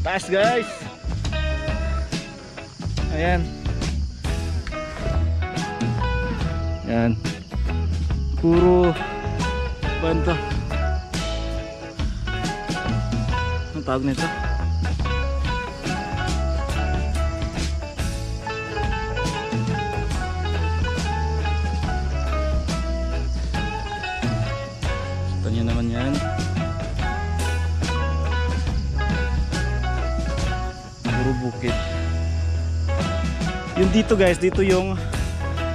Taas guys. Ayan. Ayan. Puro banto. Anong tawag nito? Ito nyo naman yan. Puro bukid. Yung dito guys, dito yung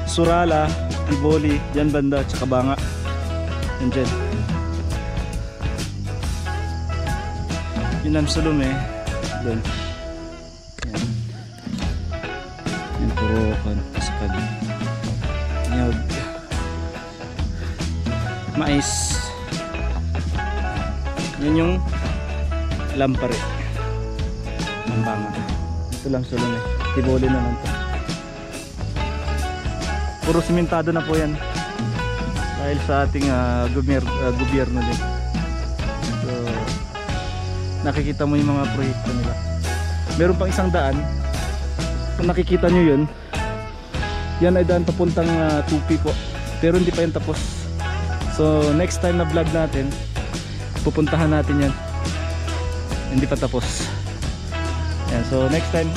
Surala, Iboli, dyan banda, tsaka Banga. Yan dyan. Yun ang Sulum doon. Yan. Yan puro kasapad. Nyog. Mais. Yan yung Lampare ng Banga. Ito lang Sulum Iboli naman to. Puro simentado na po yan dahil sa ating gobyerno din. So nakikita mo yung mga proyekto nila. Meron pang isang daan, kung nakikita nyo yun, yan ay daan papuntang Tupi po, pero hindi pa yan tapos. So next time na vlog natin, pupuntahan natin yan. Hindi pa tapos yan. So next time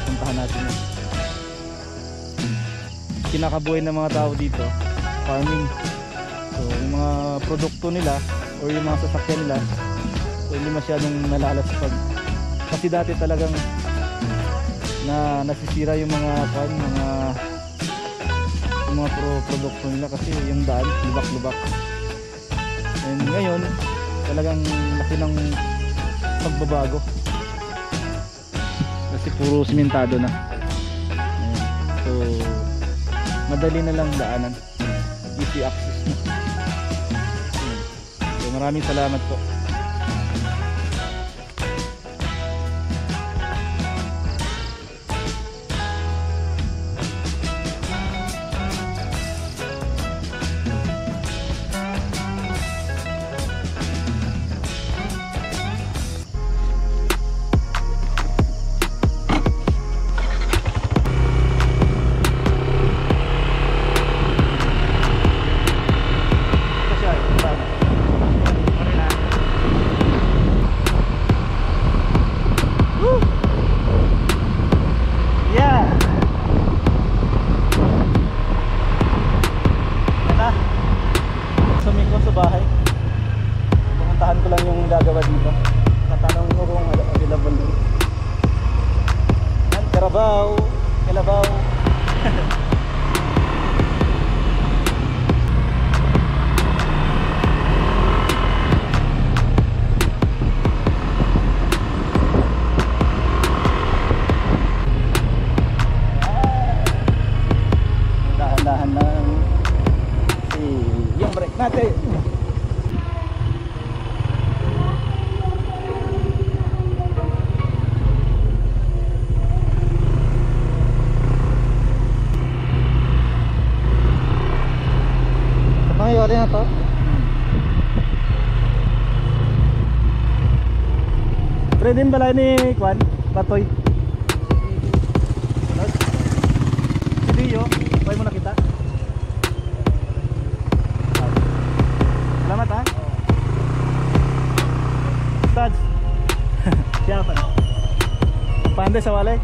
pupuntahan natin yan. Kinakabuhay ng mga tao dito, farming. So yung mga produkto nila or yung mga sasakyan nila, so hindi masyadong nalalasapag. Kasi dati talagang nasisira yung mga produkto nila kasi yung daan lubak-lubak. And ngayon talagang laki ng pagbabago kasi puro simentado na. So madali na lang daanan, easy access na. So maraming salamat po. Bahay. Pupuntahan ko lang yung gagawa dito. Tatanong mo kung available din. Yan, Karabaw. Kalabaw. Dahan-dahan lang. Yung break natin. Mayroon na to. Pwede din balay ni Kwan, Patoy. Si Dio, pwede mo nakita. Salamat ha. Stads. Siya pa. Pande sa walay.